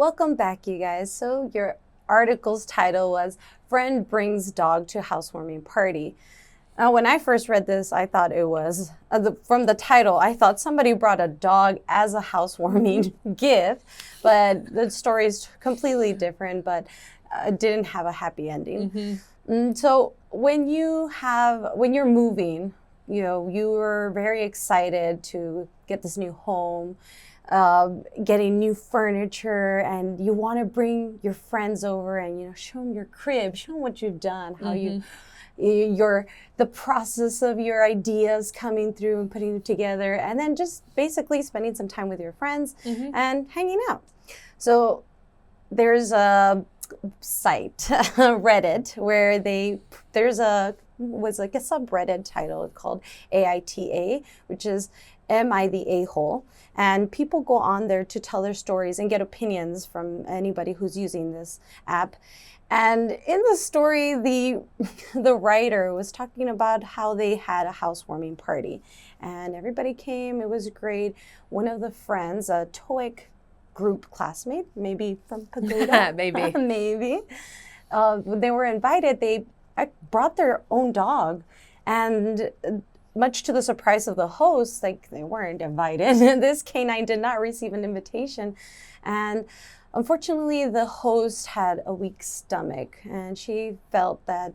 Welcome back, you guys. So your article's title was Friend Brings Dog to Housewarming Party. Now, when I first read this, I thought it was, from the title, I thought somebody brought a dog as a housewarming gift, but the story is completely different, but it didn't have a happy ending. So when you're moving, you were very excited to get this new home, getting new furniture, and you want to bring your friends over and show them your crib, show them what you've done, how the process of your ideas coming through and putting it together, and then just basically spending some time with your friends and hanging out. So there's a site, Reddit, where there's a subreddit title called AITA, which is Am I the A-hole? And people go on there to tell their stories and get opinions from anybody who's using this app. And in the story, the writer was talking about how they had a housewarming party. And everybody came, it was great. One of the friends, a TOEIC group classmate, maybe from Pagoda. Maybe. Maybe. They were invited, they brought their own dog. And much to the surprise of the hosts, they weren't invited. This canine did not receive an invitation. And unfortunately, the host had a weak stomach, and she felt that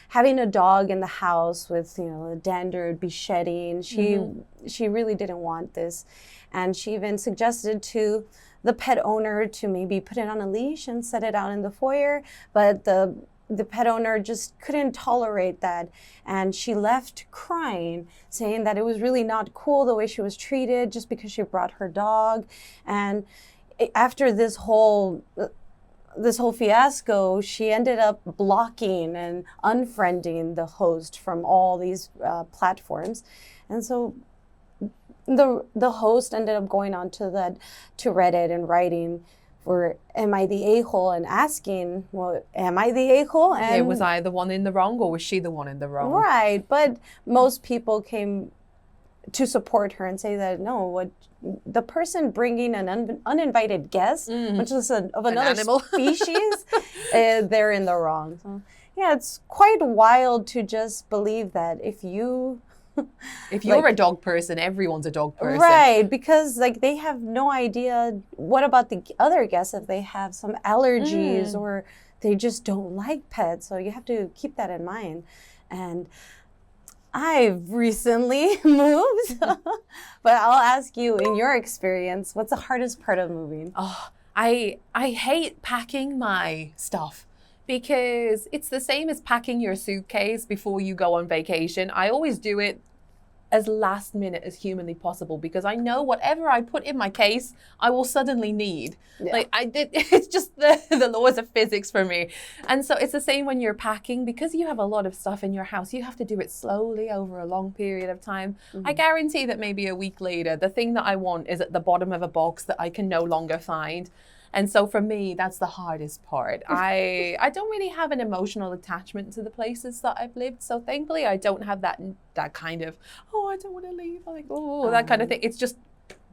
having a dog in the house with, the dander would be shedding, she really didn't want this. And she even suggested to the pet owner to maybe put it on a leash and set it out in the foyer, but the pet owner just couldn't tolerate that, and she left crying, saying that it was really not cool the way she was treated just because she brought her dog. And after this whole fiasco, she ended up blocking and unfriending the host from all these platforms. And so the host ended up going on to Reddit and writing for Am I the A-hole, and asking, well, am I the A-hole? And was I the one in the wrong, or was she the one in the wrong? Right, but most people came to support her and say that no, the person bringing an uninvited guest, which is of another species, they're in the wrong. So yeah, it's quite wild to just believe that if you're a dog person, everyone's a dog person. Right, because they have no idea what about the other guests if they have some allergies or they just don't like pets. So you have to keep that in mind. And I've recently moved, but I'll ask you, in your experience, what's the hardest part of moving? Oh, I hate packing my stuff, because it's the same as packing your suitcase before you go on vacation. I always do it as last minute as humanly possible, because I know whatever I put in my case, I will suddenly need. Yeah. It's just the laws of physics for me. And so it's the same when you're packing, because you have a lot of stuff in your house, you have to do it slowly over a long period of time. I guarantee that maybe a week later, the thing that I want is at the bottom of a box that I can no longer find. And so for me, that's the hardest part. I don't really have an emotional attachment to the places that I've lived. So thankfully, I don't have that kind of, I don't want to leave, that kind of thing. It's just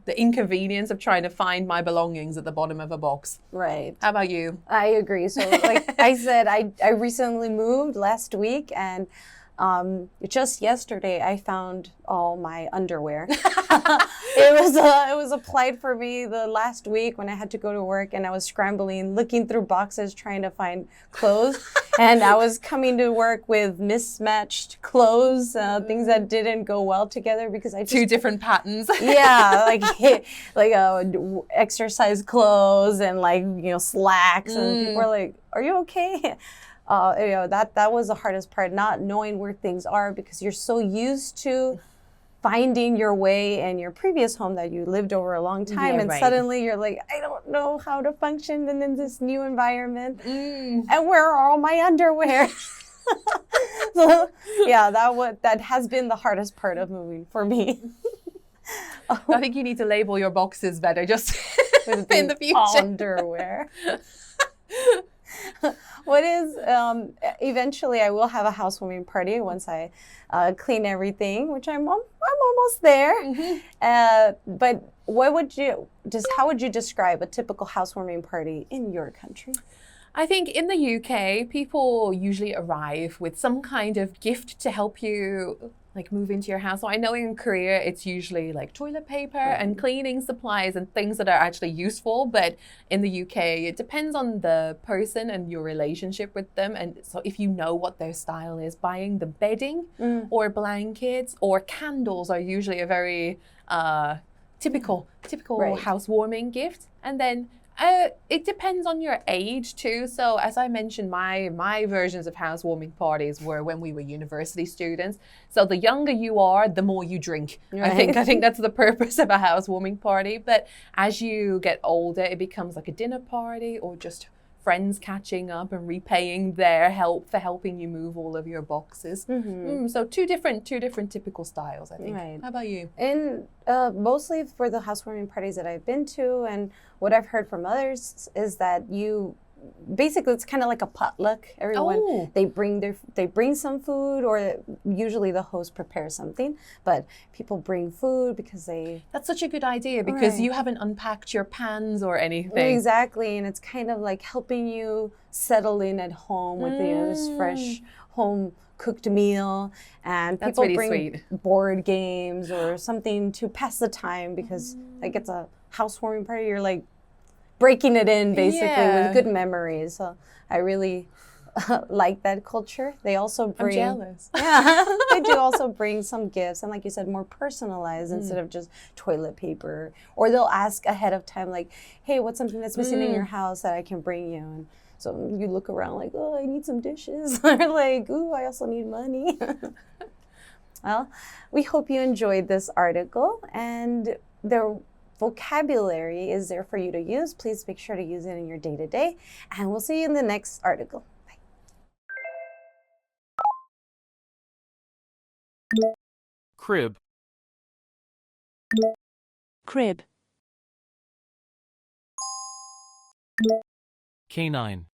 the inconvenience of trying to find my belongings at the bottom of a box. Right. How about you? I agree. So like I said, I recently moved last week, and just yesterday I found all my underwear. It was applied for me the last week when I had to go to work, and I was scrambling, looking through boxes, trying to find clothes. And I was coming to work with mismatched clothes, things that didn't go well together because I just... Two different patterns. Yeah, exercise clothes and slacks, and people are like, "Are you okay?" That was the hardest part, not knowing where things are, because you're so used to finding your way in your previous home that you lived over a long time, and suddenly you're like, I don't know how to function in this new environment, and where are all my underwear? So yeah, that has been the hardest part of moving for me. I think you need to label your boxes better, just in the future. Underwear. What is eventually I will have a housewarming party once I clean everything, which I'm almost there. But what would you how would you describe a typical housewarming party in your country? I think in the UK, people usually arrive with some kind of gift to help you like move into your house. So I know in Korea, it's usually like toilet paper and cleaning supplies and things that are actually useful. But in the UK, it depends on the person and your relationship with them. And so if you know what their style is, buying the bedding or blankets or candles are usually a very typical housewarming gift. And then it depends on your age too. So as I mentioned, my versions of housewarming parties were when we were university students. So the younger you are, the more you drink. Right. I think that's the purpose of a housewarming party. But as you get older, it becomes like a dinner party or just friends catching up and repaying their help for helping you move all of your boxes. So two different typical styles, I think. Right. How about you? And mostly for the housewarming parties that I've been to, and what I've heard from others is that basically it's kind of like a potluck. Everyone they bring some food, or usually the host prepares something, but people bring food because That's such a good idea because you haven't unpacked your pans or anything. Exactly, and it's kind of like helping you settle in at home with this fresh home cooked meal, and That's people really bring sweet. board games or something to pass the time because like it's a housewarming party. You're like breaking it in basically with good memories. So I really like that culture. They also bring. I'm jealous. Yeah, they do also bring some gifts, and like you said, more personalized instead of just toilet paper. Or they'll ask ahead of time, like, "Hey, what's something that's missing in your house that I can bring you?" And so you look around like, "Oh, I need some dishes," or like, "Ooh, I also need money." Well, we hope you enjoyed this article, and the vocabulary is there for you to use. Please make sure to use it in your day-to-day, and we'll see you in the next article. Crib. Crib. Canine.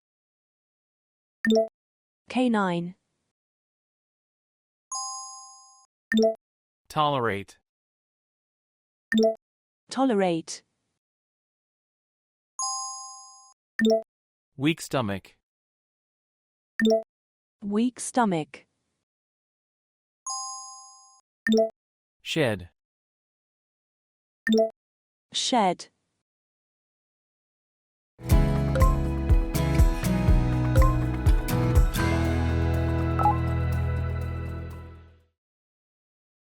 Canine. Tolerate. Tolerate. Weak stomach. Weak stomach. Shed. Shed.